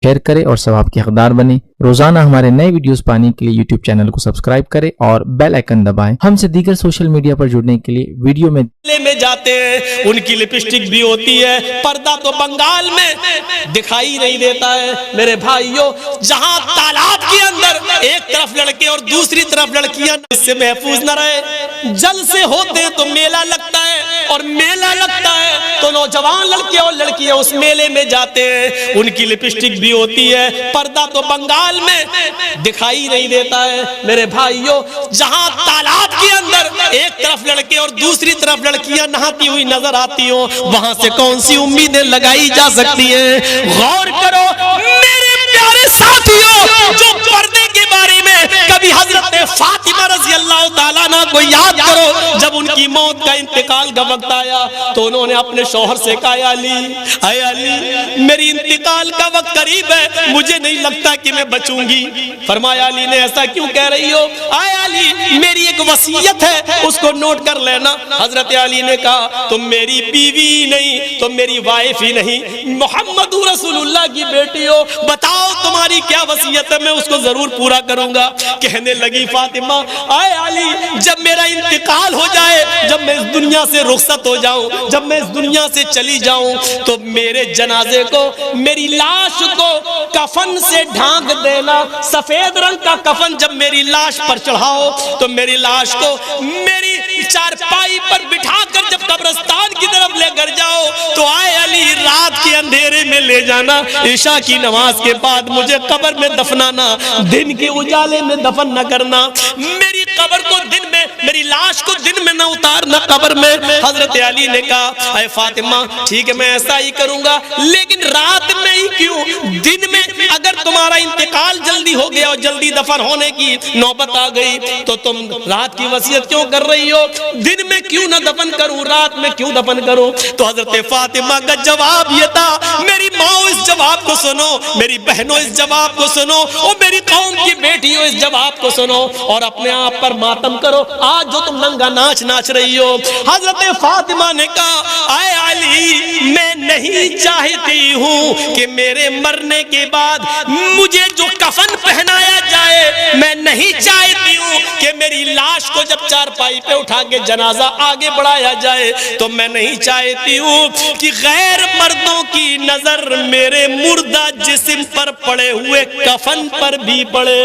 Share करें और सवाब के हकदार बने। रोजाना हमारे नए वीडियोस पाने के लिए यूट्यूब चैनल को सब्सक्राइब करें और बेल आइकन दबाएं। हमसे दीगर सोशल मीडिया पर जुड़ने के लिए वीडियो में जाते हैं, उनकी लिपस्टिक भी होती है, पर्दा तो बंगाल में दिखाई नहीं देता है। मेरे भाइयों, जहां तालाब के अंदर एक तरफ लड़के और दूसरी तरफ लड़कियां इससे महफूज न रहे, जल से होते तो मेला लगता है और मेला लगता है तो नौजवान लड़के और लड़कियां उस मेले में जाते हैं, उनकी लिपस्टिक भी होती है, पर्दा तो बंगाल में दिखाई नहीं देता है। मेरे भाइयों, जहां तालाब के अंदर एक तरफ लड़के और दूसरी तरफ लड़कियां नहाती हुई नजर आती हो, वहां से कौन सी उम्मीदें लगाई जा सकती हैं? गौर करो मेरे प्यारे साथियों, जो पर्दे के बारे में कभी हजरत फातिमा रज़ी अल्लाह ताला अन्हा को याद करो, जब उनकी मौत का इंतकाल का वक्त आया तो उन्होंने अपने शौहर से कहा, अली अली, मेरी इंतकाल का वक्त करीब है, मुझे नहीं लगता कि मैं बचूंगी। फरमाया, अली ने ऐसा क्यों कह रही हो? आए अली, मेरी एक वसीयत है, उसको नोट कर लेना। हजरत अली ने कहा, तुम मेरी बीवी नहीं, तुम मेरी वाइफ ही नहीं, मोहम्मद रसूलुल्लाह की बेटी हो, बताओ तुम्हारी क्या वसीयत है, मैं उसको जरूर पूरा करूंगा। कहने लगी फातिमा, आए अली, जब मेरा इंतकाल हो जाए, जब मैं इस दुनिया से रुखसत हो जाऊं, जब मैं इस दुनिया से चली जाऊं, तो मेरे जनाजे को, मेरी लाश को कफन से ढांक देना। सफेद रंग का कफन जब मेरी लाश पर चढ़ाओ तो मेरी लाश को मेरी चारपाई पर बिठाकर जब कब्रिस्तान की तरफ लेकर जाओ तो आए अली, रात के अंधेरे में ले जाना, ईशा की नमाज के बाद मुझे कब्र में दफनाना, दिन के उजाले में दफन न करना, मेरी कब्र को दिन में, मेरी लाश को दिन में न उतारना कब्र में। हजरत अली ने कहा, ऐ फातिमा, ठीक है मैं ऐसा ही करूंगा, लेकिन रात में ही क्यों? दिन में अगर तुम्हारा इंतकाल जल्दी हो गया और जल्दी दफन होने की नौबत आ गई तो तुम रात की वसीयत क्यों कर रही हो? दिन में क्यों ना दफन करूं, रात में क्यों दफन करूं? तो हजरत फातिमा का जवाब ये था, मेरी माओ इस जवाब को सुनो, मेरी बहनों इस जवाब को सुनो, और मेरी कौम की बेटियों इस जवाब को सुनो, और अपने आप पर मातम करो आज जो तुम नंगा नाच नाच रही हो। हजरत फातिमा ने कहा, आए अली, मैं नहीं चाहती हूं कि मेरे मरने के बाद मुझे जो कफन पहनाया जाए, मैं नहीं चाहती हूं कि मेरी लाश को जब चारपाई पे उठा के जनाजा आगे बढ़ाया जाए, तो मैं नहीं चाहती हूं कि गैर मर्दों की नजर मेरे मुर्दा जिस्म पर पड़े हुए कफन पर भी पड़े।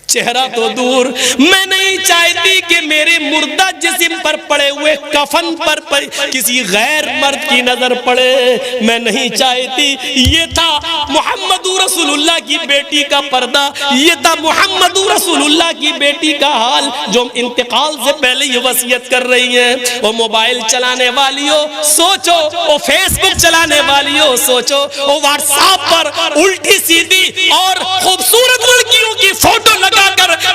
चेहरा तो दूर, मैं नहीं चाहती कि मेरे मुर्दा जिस्म पर पड़े हुए कफन पर किसी गैर मर्द की नजर पड़े, मैं नहीं चाहती। ये था मोहम्मद रसूलुल्लाह की बेटी का पर्दा, ये था मोहम्मद रसूलुल्लाह की बेटी का हाल, जो इंतकाल से पहले ये वसीयत कर रही है। वो मोबाइल चलाने वाली हो सोचो, वो फेसबुक चलाने वाली हो सोचो, वो व्हाट्सएप पर उल्टी सीधी और खूबसूरत लड़कियों की फोटो लगाकर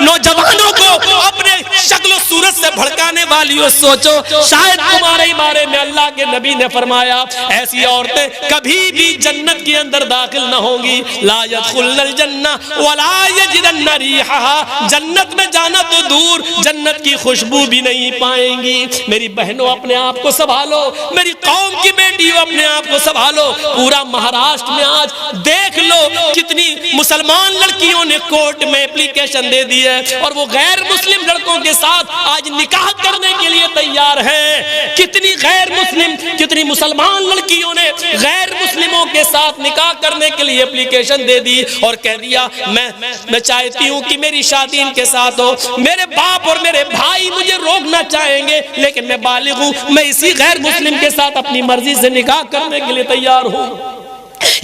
नौजवानों को अपने शक्ल सूरत से भड़काने वाली हो सोचो, शायद तुम्हारे ही बारे में अल्लाह के नबी ने फरमाया, ऐसी औरतें कभी भी जन्नत के अंदर दाखिल न होंगी। ला यदखुलनल जन्नह वला यजिदन्न रिहा, जन्नत में जाना तो दूर, जन्नत की खुशबू भी नहीं पाएंगी। मेरी बहनों, अपने आप को संभालो, मेरी कौम की बेटियों, अपने आप को संभालो। पूरा महाराष्ट्र में आज देख लो कितनी मुसलमान लड़कियों ने कोर्ट में एप्लीकेशन दे दी है और वो गैर मुस्लिम लड़कों के साथ आज निकाह करने के लिए तैयार है। कितनी गैर मुस्लिम, कितनी मुसलमान लड़कियों ने गैर मुस्लिमों के साथ निकाह करने के लिए एप्लीकेशन दे दी और कह दिया, मैं चाहती हूँ कि मेरी शादी इनके साथ हो, मेरे बाप और मेरे भाई मुझे रोकना चाहेंगे, लेकिन मैं बालिग हूँ, मैं इसी गैर मुस्लिम के साथ अपनी मर्जी से निकाह करने के लिए तैयार हूँ।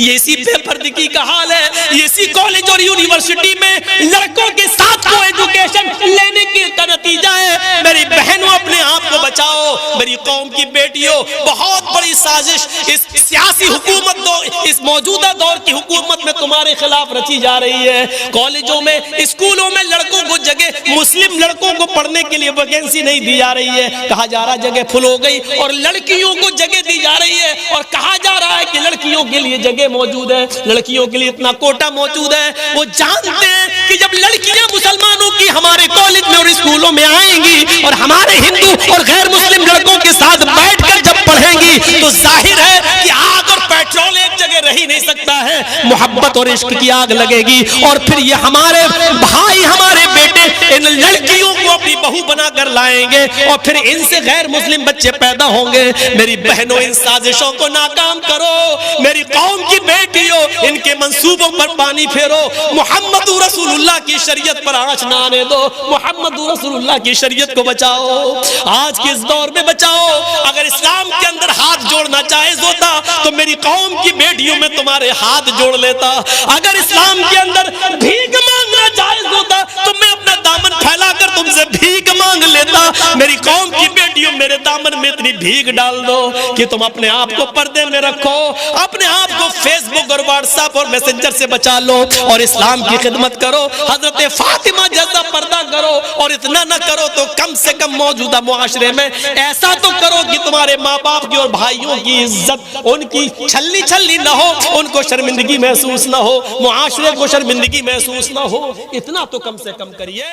ये इसी बेपर्दगी का हाल है, ये इसी कॉलेज और यूनिवर्सिटी में लड़कों के साथ को एजुकेशन लेने का नतीजा है। मेरी बहनों, अपने आप को बचाओ, मेरी कौम की बेटियों, बहुत बड़ी साजिश इस सियासी हुकूमत इस मौजूदा दौर की हुकूमत में तुम्हारे खिलाफ रची जा रही है। कॉलेजों में, स्कूलों में लड़कों को जगह, मुस्लिम लड़कों को पढ़ने के लिए वैकेंसी नहीं दी जा रही है, कहा जा रहा जगह फुल हो गई, और लड़कियों को जगह दी जा रही है और कहा जा रहा है कि लड़कियों के लिए जगह मौजूद है, लड़कियों के लिए इतना कोटा मौजूद है। वो जानते हैं कि जब लड़कियां मुसलमानों की हमारे कॉलेज में और स्कूलों में आएंगी और हमारे हिंदू और गैर मुस्लिम लड़कों के साथ बैठकर जब पढ़ेंगी तो जाहिर है कि आग और पेट्रोल एक जगह रही ही नहीं सकता है, मोहब्बत और इश्क की आग लगेगी और फिर ये हमारे भाई हमारे बेटे इन लड़कियों को अपनी बहू बनाकर लाएंगे और फिर इनसे गैर मुस्लिम बच्चे पैदा होंगे। मेरी बहनों, इन साजिशों को नाकाम करो। मेरी कौम की बेटियों, इनके मंसूबों पर पानी फेरो। मोहम्मद रसूलुल्लाह की शरीयत पर आँच ना आने दो। मोहम्मद रसूलुल्लाह की शरीयत को बचाओ, आज के इस दौर में बचाओ। अगर इस्लाम के अंदर हाथ जोड़ना जायज होता तो मेरी कौम की बेटियों में तुम्हारे हाथ जोड़ लेता। अगर इस्लाम के अंदर भीख मांगना जायज होता तो मैं अपना दामन फैलाकर तुमसे भीख मांग लेता। मेरी कौम की बेटियों, मेरे दामन में इतनी भीख डाल दो कि तुम अपने आप को पर्दे में रखो, अपने आप को फेसबुक और व्हाट्सएप और मैसेंजर से बचा लो और इस्लाम की खिदमत करो। हजरत फातिमा जैसा पर्दा करो, और इतना न करो तो कम से कम मौजूदा मुआशरे में ऐसा तो करो कि तुम्हारे माँ बाप की और भाइयों की इज्जत उनकी छल्ली छल्ली न हो, उनको शर्मिंदगी महसूस न हो, मुआशरे को शर्मिंदगी महसूस न हो। इतना तो कम से कम करिए।